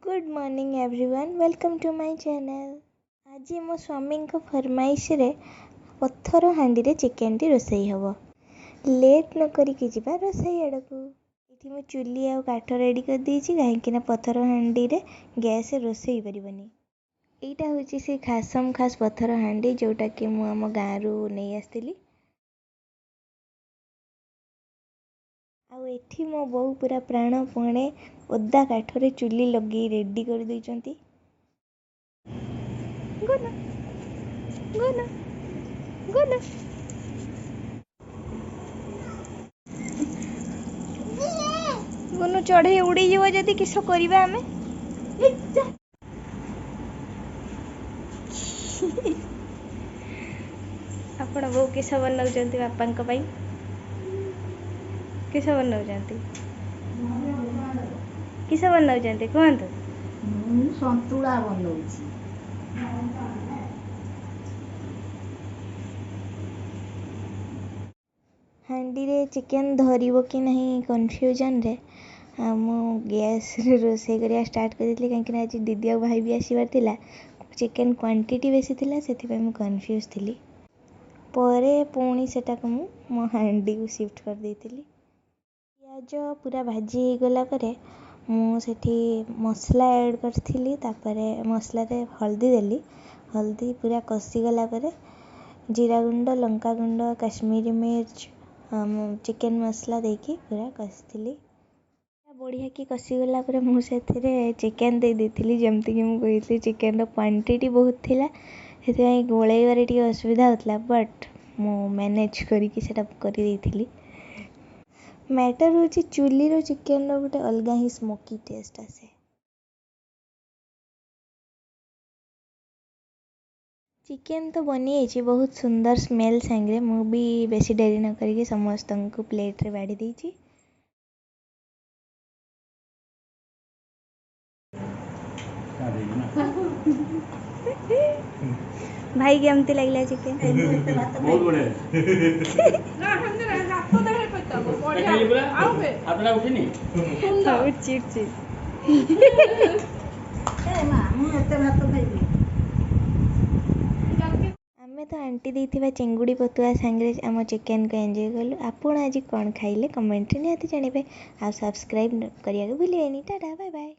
Good morning everyone, welcome to my channel. आज मो स्वामी फरमाइश रे पत्थर हांडी रे चिकेन टी रोसई हबो। लेट न करिके जिबा रोसई आड़कू। इठी मो चुली आ काठ रेडी कर देछि काहेकि पत्थर हांडी रे गैस रोसई परिबनी। एटा होछि से खासम खास पत्थर हांडी जोटा कि मु हम गाँ रु नै आस्तिली। आउ एठी मो बहु पूरा प्राण पणे ओदा काठरे चुली लगी रेडी कर दैचंती। गोना गोना गोना गोनु चढ़े उड़ी जीव जदी किस करबा हमें। आपण बहु किस बनाउचंती बापांक पई किस बनाउचंती किस बनाउचंती कहंतु। संतुला बनाउछि। हांडी रे चिकेन धरिबो कि नहीं कन्फ्यूजन रे मु गैस रे रोसई करिया स्टार्ट कर देली काहेकि आज दीदी आ भाई भी आसीबार थिला। चिकेन क्वांटिटी बेसी थिला सेति पे मु कन्फ्यूज थिली। परे पुणी सेटा को मो हांडी को शिफ्ट कर देइतिली। प्याज पूरा भाजी हो गला परे मु सेठी मसला ऐड करथिली। तापरे मसला रे हल्दी देली। हल्दी पूरा कसी गला परे जीरा गुंड, लंका गुंड, काश्मीरी मिर्च, चिकेन मसला देकी पूरा कसीली। बढ़िया कि कसीगला पर मुझे चिकेन दे देती। जमती कि मुझे कहती चिकेन क्वांटिटी बहुत थिला से गोलैबार टी असुविधा होता, बट मु मैनेज करी सेटा करी देइथिली। मैटर होची चुली रो चिकेन रो गोटे अलगा ही स्मोकी टेस्ट आसे। चिकेन तो बनी जाइए बहुत सुंदर स्मेल सांगे मु भी बेसी डेरी न करिके समस्त को प्लेट रे बाड़ी देइची। भाई केमती लगला चिकेन? बहुत बढ़िया ना हमने रात को देखे पत्ता को बढ़िया आओ बे आपला उठिनी सुंदर चिट चिट ए मा मु एते भात खाइबी। आमे तो आंटी देइथिबा चिंगुड़ी पतुआ सांगे आम चिकेन को एंजॉय कलु। आपण आज कौन खाइले कमेंट रे निहाती जानिबे। आ सब्सक्राइब करिया को भूलिएनी। Tata bye bye.